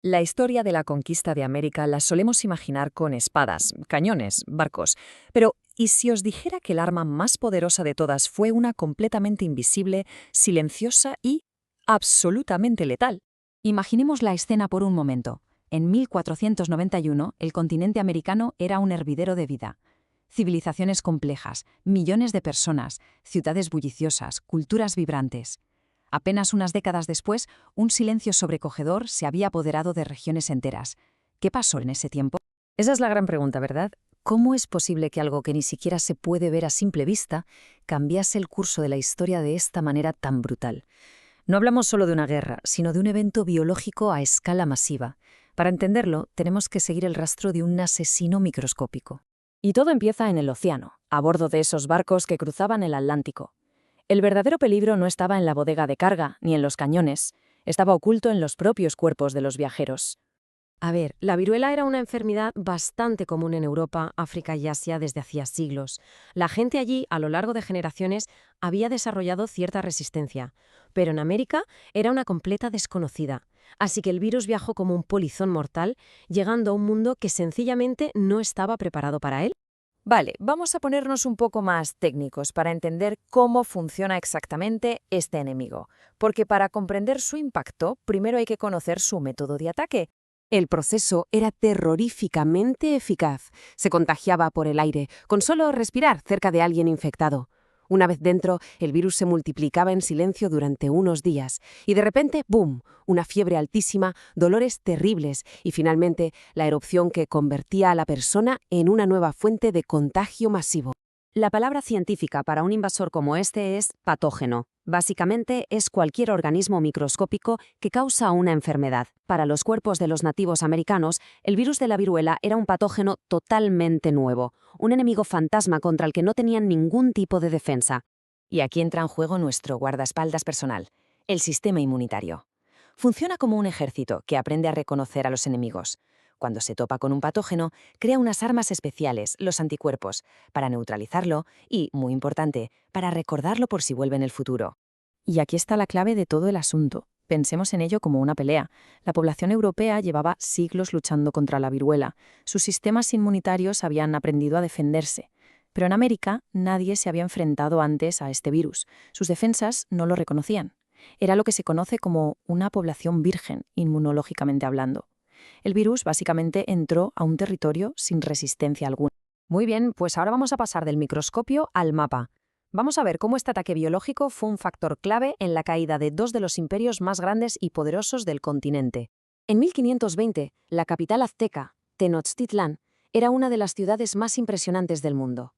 La historia de la conquista de América la solemos imaginar con espadas, cañones, barcos. Pero, ¿y si os dijera que el arma más poderosa de todas fue una completamente invisible, silenciosa y absolutamente letal? Imaginemos la escena por un momento. En 1491, el continente americano era un hervidero de vida. Civilizaciones complejas, millones de personas, ciudades bulliciosas, culturas vibrantes. Apenas unas décadas después, un silencio sobrecogedor se había apoderado de regiones enteras. ¿Qué pasó en ese tiempo? Esa es la gran pregunta, ¿verdad? ¿Cómo es posible que algo que ni siquiera se puede ver a simple vista cambiase el curso de la historia de esta manera tan brutal? No hablamos solo de una guerra, sino de un evento biológico a escala masiva. Para entenderlo, tenemos que seguir el rastro de un asesino microscópico. Y todo empieza en el océano, a bordo de esos barcos que cruzaban el Atlántico. El verdadero peligro no estaba en la bodega de carga ni en los cañones, estaba oculto en los propios cuerpos de los viajeros. A ver, la viruela era una enfermedad bastante común en Europa, África y Asia desde hacía siglos. La gente allí, a lo largo de generaciones, había desarrollado cierta resistencia, pero en América era una completa desconocida. Así que el virus viajó como un polizón mortal, llegando a un mundo que sencillamente no estaba preparado para él. Vale, vamos a ponernos un poco más técnicos para entender cómo funciona exactamente este enemigo, porque para comprender su impacto, primero hay que conocer su método de ataque. El proceso era terroríficamente eficaz. Se contagiaba por el aire, con solo respirar cerca de alguien infectado. Una vez dentro, el virus se multiplicaba en silencio durante unos días, y de repente, ¡boom!, una fiebre altísima, dolores terribles y finalmente la erupción que convertía a la persona en una nueva fuente de contagio masivo. La palabra científica para un invasor como este es patógeno. Básicamente es cualquier organismo microscópico que causa una enfermedad. Para los cuerpos de los nativos americanos, el virus de la viruela era un patógeno totalmente nuevo, un enemigo fantasma contra el que no tenían ningún tipo de defensa. Y aquí entra en juego nuestro guardaespaldas personal, el sistema inmunitario. Funciona como un ejército que aprende a reconocer a los enemigos. Cuando se topa con un patógeno, crea unas armas especiales, los anticuerpos, para neutralizarlo y, muy importante, para recordarlo por si vuelve en el futuro. Y aquí está la clave de todo el asunto. Pensemos en ello como una pelea. La población europea llevaba siglos luchando contra la viruela. Sus sistemas inmunitarios habían aprendido a defenderse. Pero en América nadie se había enfrentado antes a este virus. Sus defensas no lo reconocían. Era lo que se conoce como una población virgen, inmunológicamente hablando. El virus básicamente entró a un territorio sin resistencia alguna. Muy bien, pues ahora vamos a pasar del microscopio al mapa. Vamos a ver cómo este ataque biológico fue un factor clave en la caída de dos de los imperios más grandes y poderosos del continente. En 1520, la capital azteca, Tenochtitlán, era una de las ciudades más impresionantes del mundo.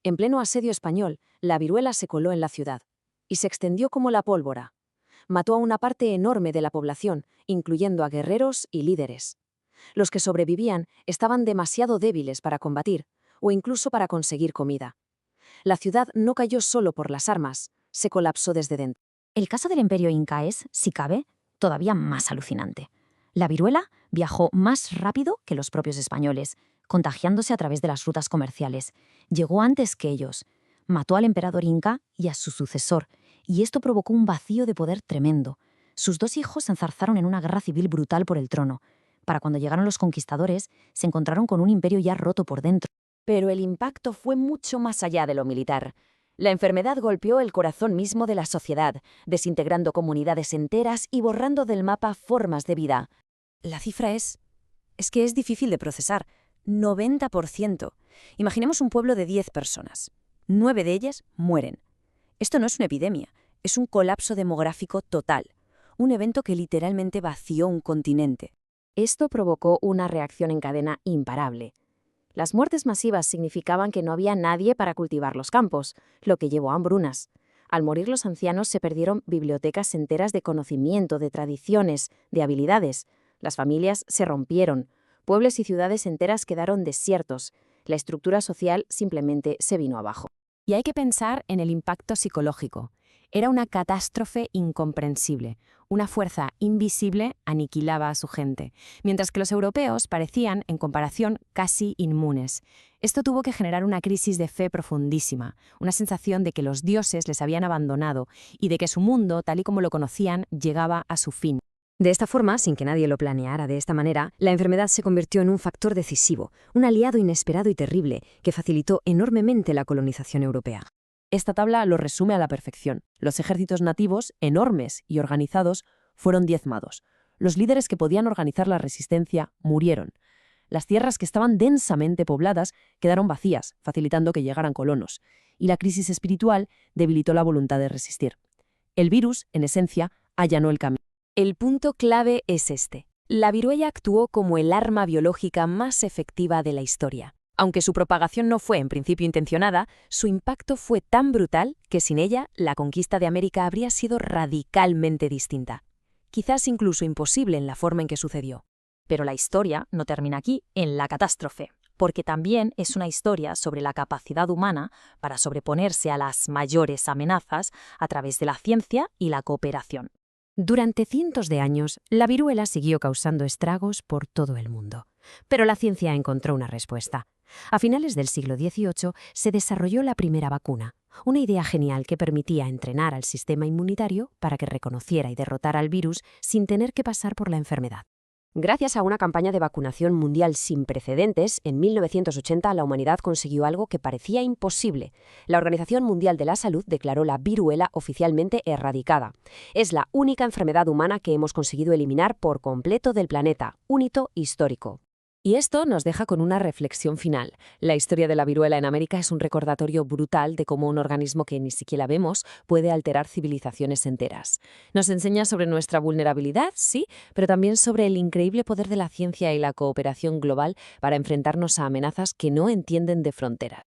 En pleno asedio español, la viruela se coló en la ciudad y se extendió como la pólvora. Mató a una parte enorme de la población, incluyendo a guerreros y líderes. Los que sobrevivían estaban demasiado débiles para combatir o incluso para conseguir comida. La ciudad no cayó solo por las armas, se colapsó desde dentro. El caso del imperio inca es, si cabe, todavía más alucinante. La viruela viajó más rápido que los propios españoles, contagiándose a través de las rutas comerciales. Llegó antes que ellos. Mató al emperador inca y a su sucesor, y esto provocó un vacío de poder tremendo. Sus dos hijos se enzarzaron en una guerra civil brutal por el trono. Para cuando llegaron los conquistadores, se encontraron con un imperio ya roto por dentro. Pero el impacto fue mucho más allá de lo militar. La enfermedad golpeó el corazón mismo de la sociedad, desintegrando comunidades enteras y borrando del mapa formas de vida. La cifra es que es difícil de procesar. 90%. Imaginemos un pueblo de 10 personas. 9 de ellas mueren. Esto no es una epidemia, es un colapso demográfico total. Un evento que literalmente vació un continente. Esto provocó una reacción en cadena imparable. Las muertes masivas significaban que no había nadie para cultivar los campos, lo que llevó a hambrunas. Al morir los ancianos se perdieron bibliotecas enteras de conocimiento, de tradiciones, de habilidades. Las familias se rompieron. Pueblos y ciudades enteras quedaron desiertos. La estructura social simplemente se vino abajo. Y hay que pensar en el impacto psicológico. Era una catástrofe incomprensible. Una fuerza invisible aniquilaba a su gente, mientras que los europeos parecían, en comparación, casi inmunes. Esto tuvo que generar una crisis de fe profundísima, una sensación de que los dioses les habían abandonado y de que su mundo, tal y como lo conocían, llegaba a su fin. De esta forma, sin que nadie lo planeara de esta manera, la enfermedad se convirtió en un factor decisivo, un aliado inesperado y terrible que facilitó enormemente la colonización europea. Esta tabla lo resume a la perfección. Los ejércitos nativos, enormes y organizados, fueron diezmados. Los líderes que podían organizar la resistencia murieron. Las tierras que estaban densamente pobladas quedaron vacías, facilitando que llegaran colonos. Y la crisis espiritual debilitó la voluntad de resistir. El virus, en esencia, allanó el camino. El punto clave es este. La viruela actuó como el arma biológica más efectiva de la historia. Aunque su propagación no fue en principio intencionada, su impacto fue tan brutal que sin ella la conquista de América habría sido radicalmente distinta. Quizás incluso imposible en la forma en que sucedió. Pero la historia no termina aquí, en la catástrofe, porque también es una historia sobre la capacidad humana para sobreponerse a las mayores amenazas a través de la ciencia y la cooperación. Durante cientos de años, la viruela siguió causando estragos por todo el mundo. Pero la ciencia encontró una respuesta. A finales del siglo XVIII se desarrolló la primera vacuna, una idea genial que permitía entrenar al sistema inmunitario para que reconociera y derrotara al virus sin tener que pasar por la enfermedad. Gracias a una campaña de vacunación mundial sin precedentes, en 1980 la humanidad consiguió algo que parecía imposible. La Organización Mundial de la Salud declaró la viruela oficialmente erradicada. Es la única enfermedad humana que hemos conseguido eliminar por completo del planeta, un hito histórico. Y esto nos deja con una reflexión final. La historia de la viruela en América es un recordatorio brutal de cómo un organismo que ni siquiera vemos puede alterar civilizaciones enteras. Nos enseña sobre nuestra vulnerabilidad, sí, pero también sobre el increíble poder de la ciencia y la cooperación global para enfrentarnos a amenazas que no entienden de fronteras.